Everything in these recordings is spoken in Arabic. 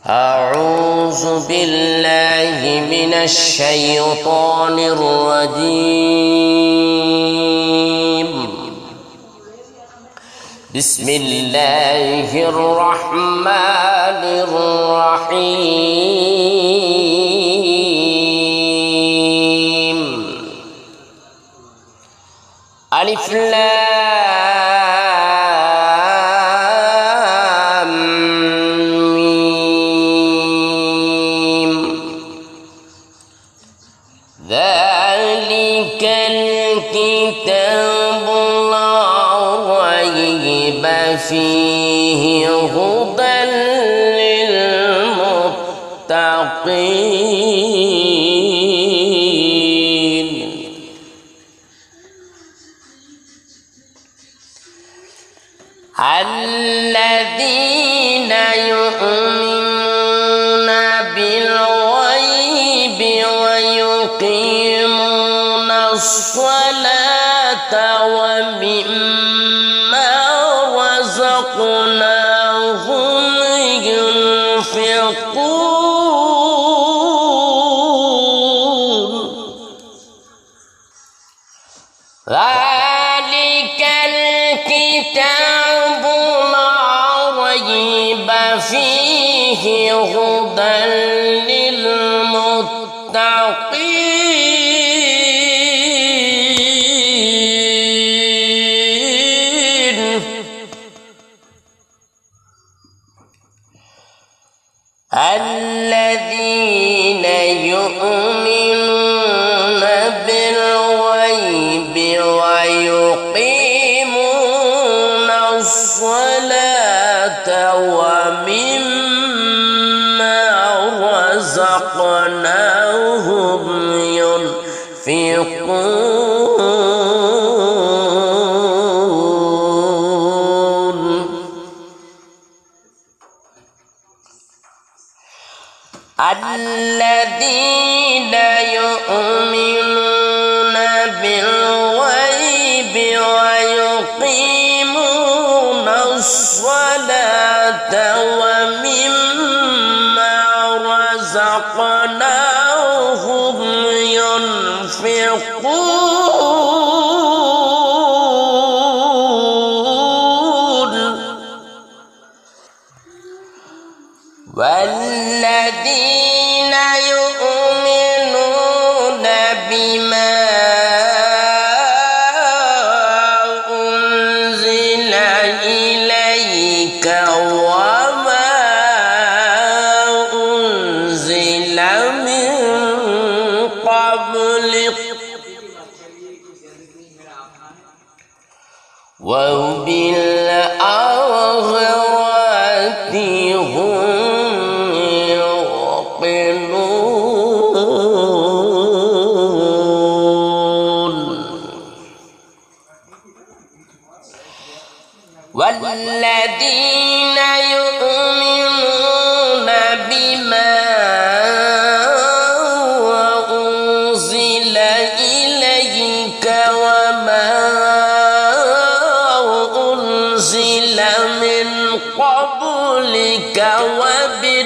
أعوذ بالله من الشيطان الرجيم. بسم الله الرحمن الرحيم. ألف ذلك الكتاب لا ريب فيه هدى للمتقين. الذين يؤمنون بالغيب ويقيمون الصلاة ومما رزقناهم ينفقون. ذلك الكتاب لا ريب فيه هدى للمتقين. الذين يؤمنون بالغيب ويقيمون الصلاة ومما رزقناهم ينفقون. الذين يؤمنون بالغيب ويقيمون الصلاة ومما رزقناهم ينفقون. والذين يؤمنون بما أنزل إليك وما أنزل من قبلك وبالآخرة هم والذين يؤمنون بما أنزل إليك وما أنزل من قبلك وبالآخرة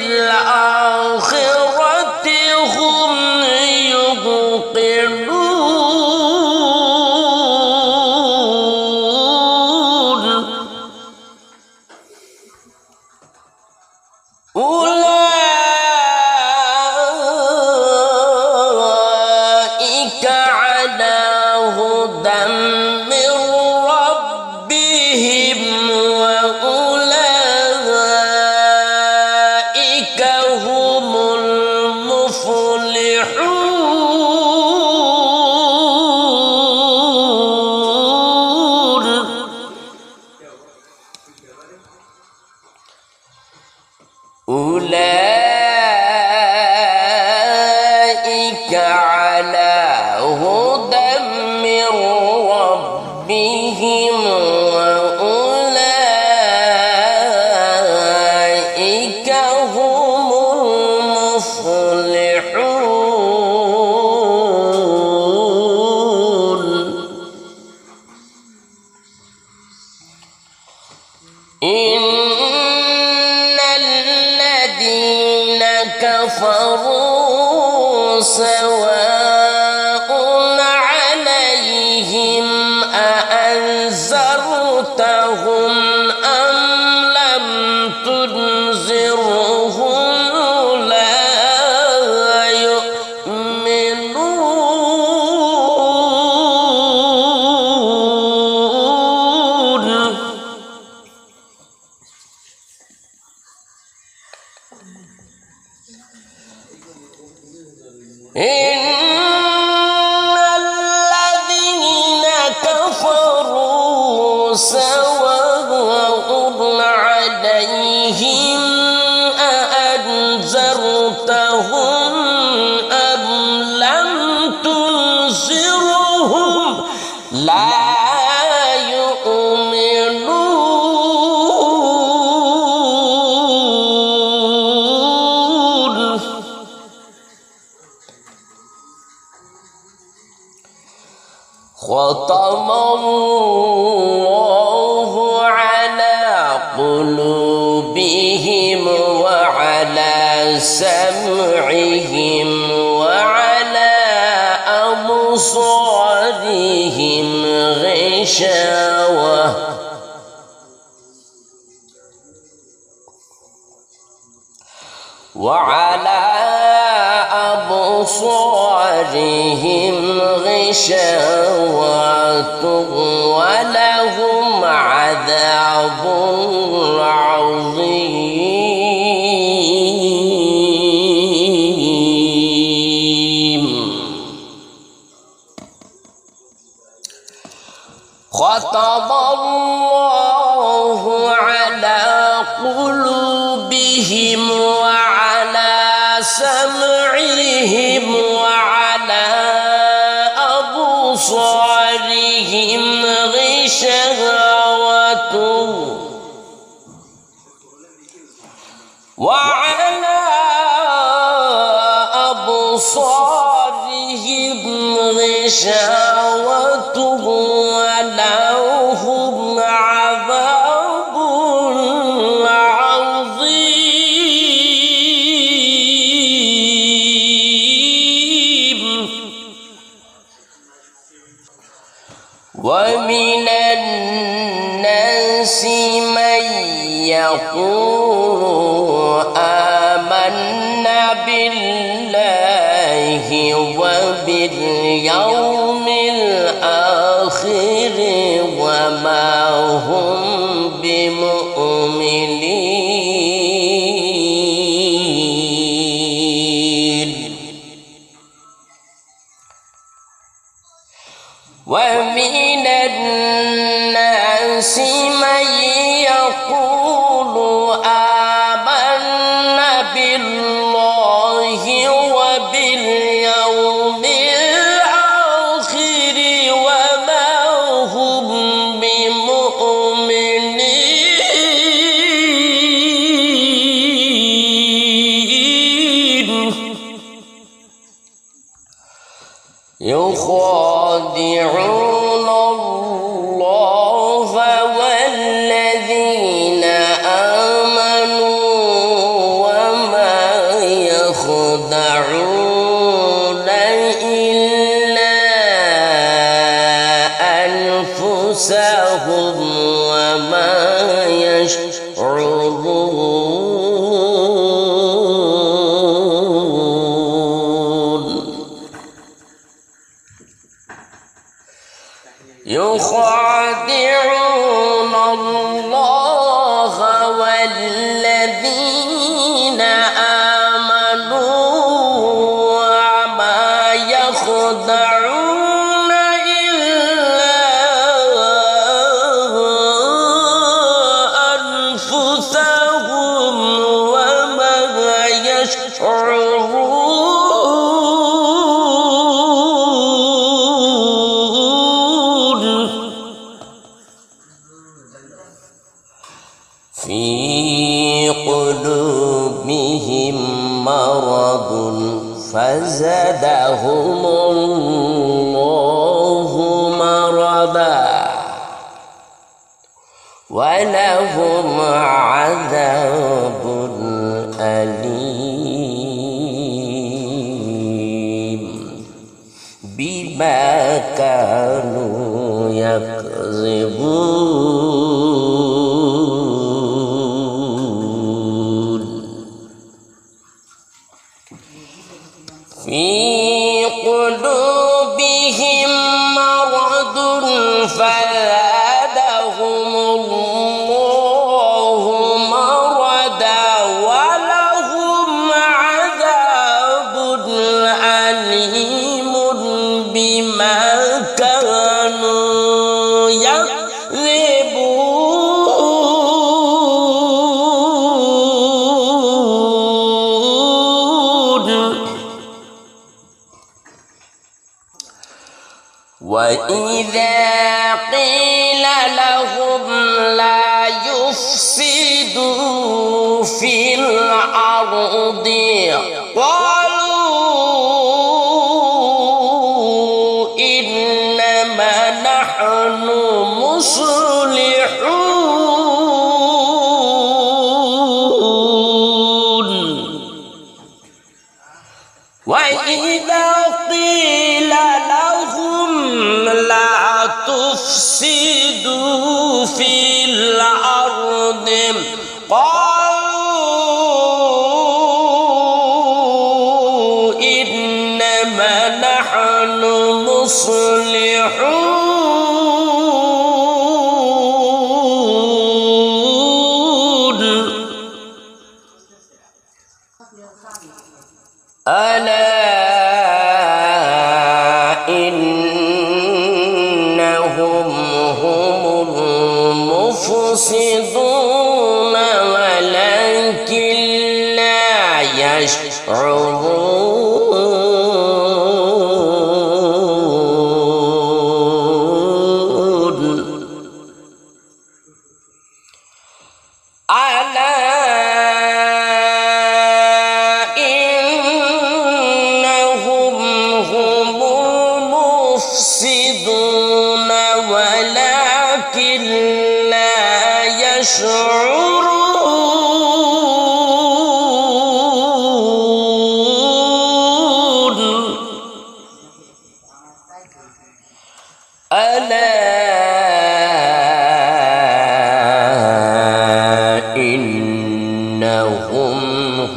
هم يوقنون. أولئك على هدى من ربهم وأولئك هم المفلحون. أولئك على هدى من ربهم وأولئك هم المفلحون. إن الذين كفروا سواء عليهم أأنذرتهم أم لم تنذرهم لا يؤمنون إن الذين كفروا سواء عليهم أأنذرتهم أم لم تنذرهم لا يؤمنون ختم الله على قلوبهم وعلى سمعهم وعلى أبصارهم غشاوة وعلى أبصارهم غشاوة ولهم عذاب عظيم ختم الله على قلوبهم وعلى سمعهم وعلى أبصارهم غشاوة وعلى أبصارهم غشاوة ولهم عذاب عظيم ومن الناس من يقول آمنا بالله وباليوم الآخر وما هم بمؤمنين ومن الناس من يقول آمنا بالله وباليوم الآخر وما هم بمؤمنين يخادعون الله والذين آمنوا وما يخدعون إلا أنفسهم وما يشعرون يخادعون الله والذين آمنوا وما يخدعون إلا أنفسهم وما يشعرون في قلوبهم مرض فزادهم الله مرضا ولهم عذاب أليم بما كانوا يكذبون في قلوبهم مرض فزادهم الله مرضا ولهم عذاب أليم بما كانوا يكذبون وإذا قيل لهم لا يفسدوا في الأرض قالوا إنما نحن مصلحون وإذا قيل لهم لا تفسدوا في الأرض قالوا إنما نحن مصلحون ألا إنهم هم المفسدون ولكن لا يشعرون ألا إنهم هم المفسدون ولكن لا يشعرون ألا إنهم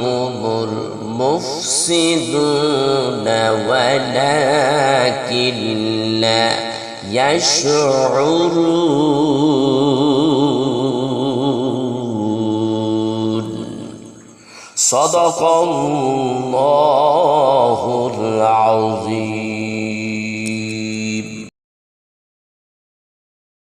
هم المفسدون ولكن لا يشعرون صدق الله العظيم.